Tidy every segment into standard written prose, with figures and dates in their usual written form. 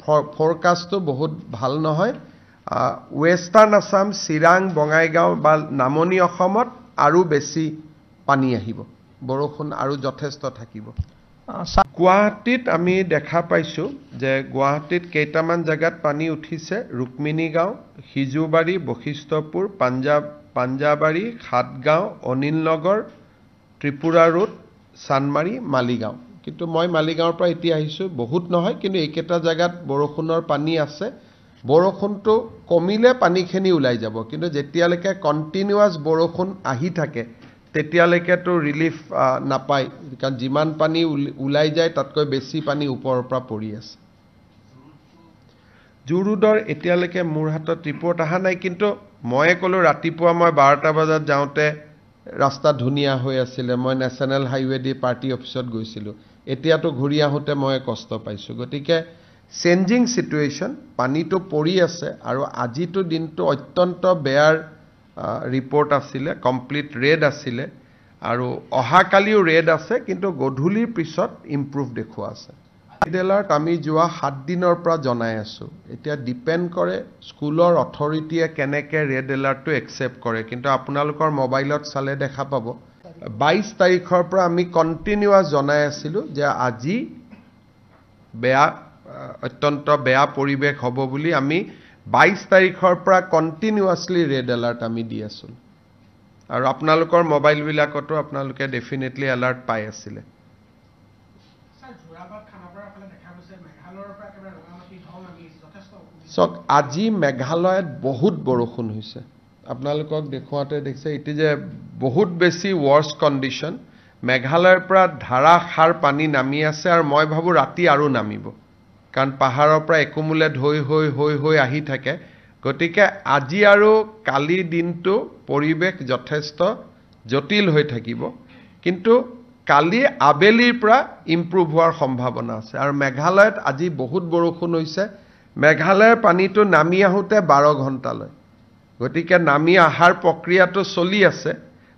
ফৰকাষ্টটো বহুত ভাল নহয় ওয়েষ্টাৰ্ণ আসাম চিৰাং বঙাইগাঁও বা নামনি অসমত আৰু বেছি পানী আহিব বৰষুণ আৰু যথেষ্ট থাকিব গুৱাহাটীত আমি দেখা পাইছো যে গুৱাহাটীত কেইটামান জায়গাত পানী উঠিছে ৰুক্মিণী গাঁও হিজুবাৰী বশিষ্ঠপুৰ পাঞ্জাবাৰী খাটগাঁও অনিলনগৰ ত্ৰিপুৰা ৰোড চানমাৰী মালিগাঁও কিন্তু মই মালিগাঁৱৰ পৰা এতিয়া আহিছো বহুত নহয় কিন্তু এইকেইটা জায়গাত বৰষুণৰ পানী আছে বৰষুণটো কমিলে পানীখিনি ওলাই যাব কিন্তু যেতিয়ালৈকে কন্টিনিউয়াস বৰষুণ আহি থাকে তেতিয়ালৈকে তো ৰিলিফ নাপায় কাৰণ যিমান পানী ওলাই যায় তাতকৈ বেছি পানী ওপৰৰ পৰা পৰি আছে জুৰুডৰ এতিয়ালৈকে মোৰ হাতত ৰিপৰ্ট আহা নাই কিন্তু মই ক'লো ৰাতিপুৱা মই 12টা বজাত যাওঁতে ৰাস্তা ধুনিয়া হৈ আছিল মই নেশনাল হাইৱে দি পাৰ্টি অফিচত গৈছিলো এতিয়াতো ঘূৰি আহোতে মই কষ্ট পাইছো গতিকে চেঞ্জিং সিচুৱেশন পানীটো পৰি আছে আৰু আজিটো দিনটো অত্যন্ত বেয়াৰ ৰিপৰ্ট আছিল কমপ্লিট ৰেড আছিল আৰু অহাকালিও ৰেড আছে কিন্তু গধূলিৰ পিছত ইমপ্ৰুভ দেখুৱা আছে ৰেড এলাৰ্ট আমি যোৱা 7 দিনৰ পৰা জনাই আছো এতিয়া ডিপেন্ড কৰে স্কুলৰ অথৰিটিয়ে কেনেকে ৰেড এলাৰ্টটো একচেপ্ট কৰে কিন্তু আপোনালোকৰ মোবাইলত চালে দেখা পাব 22 তাৰিখৰ পৰা আমি কন্টিনিউয়াস জনাই আছিলো যে আজি বেয়া অত্যন্ত বেয়া পৰিবেশ হ'ব বুলি আমি 22 তাৰিখৰ পৰা কন্টিনিউয়াসলি ৰেড এলাৰ্ট আমি দি আছো আৰু আপোনালোকৰ মোবাইল বিলাকতো আপোনালোকে ডেফিনেটলি এলাৰ্ট পাই আছিল সক আজি মেঘালয়ত বহুত বৰষুণ হৈছে আপোনালোকক দেখুৱাতে দেখছে ইতি যে বহুত বেছি ওয়াৰ্স কন্ডিশন মেঘালয়ৰ পৰা ধাৰাসাৰ পানী নামি আছে আৰু মই ভাবো ৰাতি আৰু নামিব কাৰণ পাহাৰৰ পৰা একুমুলেট হৈ আহি থাকে গতিকে আজি আৰু কালি দিনটো পৰিবেশ যথেষ্ট জটিল হৈ থাকিব কিন্তু কালি আবেলিৰ পৰা ইমপ্ৰুভ হোৱাৰ সম্ভাৱনা আছে আৰু মেঘালয়ত আজি বহুত বৰষুণ হৈছে মেঘালয়ৰ পানীটো নামি আহোতে 12 ঘণ্টা লয় গতিকে নামি আহাৰ প্ৰক্ৰিয়াটো চলি আছে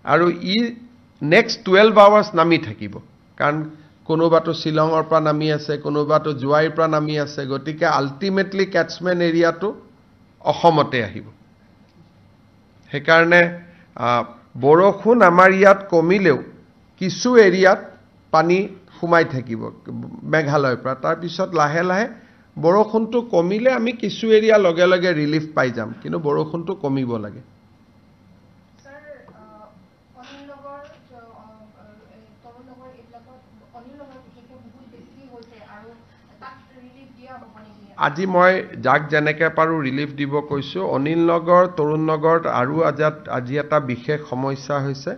আৰু ই নেক্সট 12 আৱাৰ্স নামি থাকিব কাৰণ কোনোবাটো শিলঙৰ পৰা নামি আছে কোনোবাটো জুৱাইৰ পৰা নামি আছে গতিকে আল্টিমেটলি ক্যাচমেন্ট এৰিয়াটো অসমতে আহিব হেকাৰণে বৰষুণ আমাৰ ইয়াত কমিলেও কিছু এৰিয়াত পানী ফুমাই থাকিব মেঘালয়ৰ পৰা তাৰ পিছত লাহে লাহে বৰষুণটো কমিলে আমি কিছু এৰিয়া লগে লগে ৰিলিফ পাই যাম কিন্তু বৰষুণটো কমিব লাগে আজি মই যাক জেনেকে পাৰো ৰিলিফ দিব কৈছো অনিলনগৰ তৰুণনগৰ আৰু আজি এটা বিশেষ সমস্যা হৈছে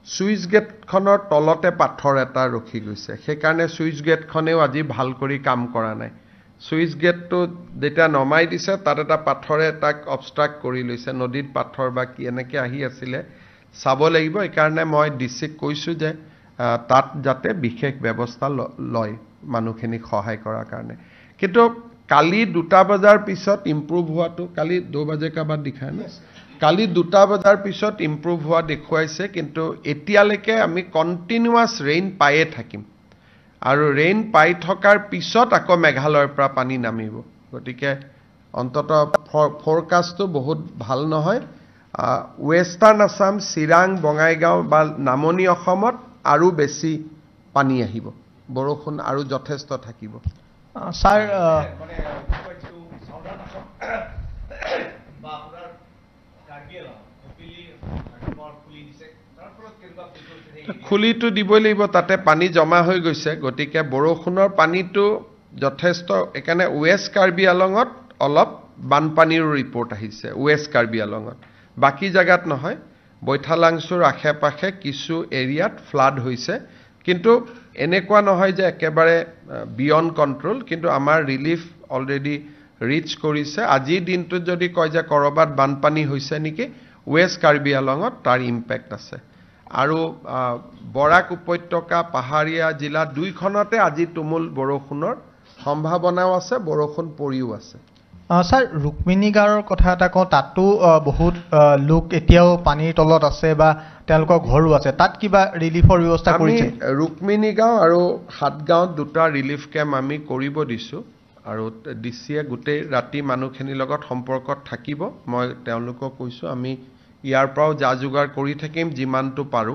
সুইচ গেটখনৰ তলতে পাথৰ এটা ৰখি গৈছে সেইকাৰণে সুইচ গেটখনেও আজি ভাল কৰি কাম কৰা নাই সুইচ গেটটো যেটা নমাই দিছে তাত এটা পাথৰে তাক অবষ্ট্ৰাক্ট কৰি লৈছে নদীত পাথৰ বা কি এনেকে আহি আছিল চাব লাগিব এই কাৰণে মই ডিসিক কৈছো যে তাত যাতে বিশেষ ব্যৱস্থা লয় মানুহখিনি সহায় কৰাৰ কাৰণে কিন্তু কালি 2টা বজাৰ পিছত ইমপ্ৰুভ হোৱাটো কালি 2 বজে কা বাদ দিখায় না কালি 2টা বজাৰ পিছত ইমপ্ৰুভ হোৱা দেখুৱাইছে কিন্তু এতিয়ালৈকে আমি কন্টিনিউয়াস ৰেইন পায়ে থাকিম আৰু ৰেইন পাই থকাৰ পিছত আকৌ মেঘালয়ৰ পৰা পানী নামিব গতিকে অন্তত ফৰকাষ্টটো বহুত ভাল নহয় ওয়েষ্টাৰ্ণ আসাম চিৰাং বঙাইগাঁও বা নামনি অসমত আৰু বেছি পানী আহিব বৰষুণ আৰু যথেষ্ট থাকিব স্যাৰ খুলিটো দিবই লাগিব তাতে পানী জমা হৈ গৈছে গতিকে বৰষুণৰ পানীটো যথেষ্ট একানে ওয়েস্ট কাৰ্বি আলঙত অলপ বানপানীৰ ৰিপৰ্ট আহিছে ওয়েস্ট কাৰ্বি আলঙত বাকি জায়গাত নহয় বৈঠালাংছুৰ আশে-পাশে কিছু এৰিয়াত ফ্লাড হৈছে কিন্তু এনেকুৱা নহয় যে একেবাৰে বিয়ন্ড কন্ট্ৰোল কিন্তু আমাৰ ৰিলিফ অলৰেডি ৰিচ কৰিছে আজি দিনটো যদি কয় যে কৰবাত বানপানী হৈছে নেকি ওয়েস্ট কাৰ্বি আলঙত তাৰ ইম্প্যাক্ট আছে আৰু বৰাক উপত্যকা পাহাৰীয়া জিলা দুইখনতে আজি তুমুল বৰষুণৰ সম্ভাৱনাও আছে বৰষুণ পৰিও আছে স্যাৰ ৰুক্মিণী গাঁৱৰ কথা এটা কওঁ তাতো বহুত লোক এতিয়াও পানীৰ তলত আছে বা তেওঁলোকৰ ঘৰো আছে তাত কিবা ৰিলিফৰ ব্যৱস্থা কৰিছে ৰুক্মিণী গাঁও আৰু হাটগাঁৱত দুটা ৰিলিফ কেম্প আমি কৰিব দিছো আৰু ডিচিয়ে গোটেই ৰাতি মানুহখিনিৰ লগত সম্পৰ্কত থাকিব মই তেওঁলোকক কৈছো আমি ইয়াৰ পৰাও যা যোগাৰ কৰি থাকিম যিমানটো পাৰো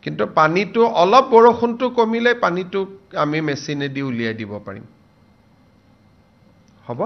কিন্তু পানীটো অলপ বৰষুণটো কমিলে পানীটো আমি মেচিনেদি উলিয়াই দিব পাৰিম হ'ব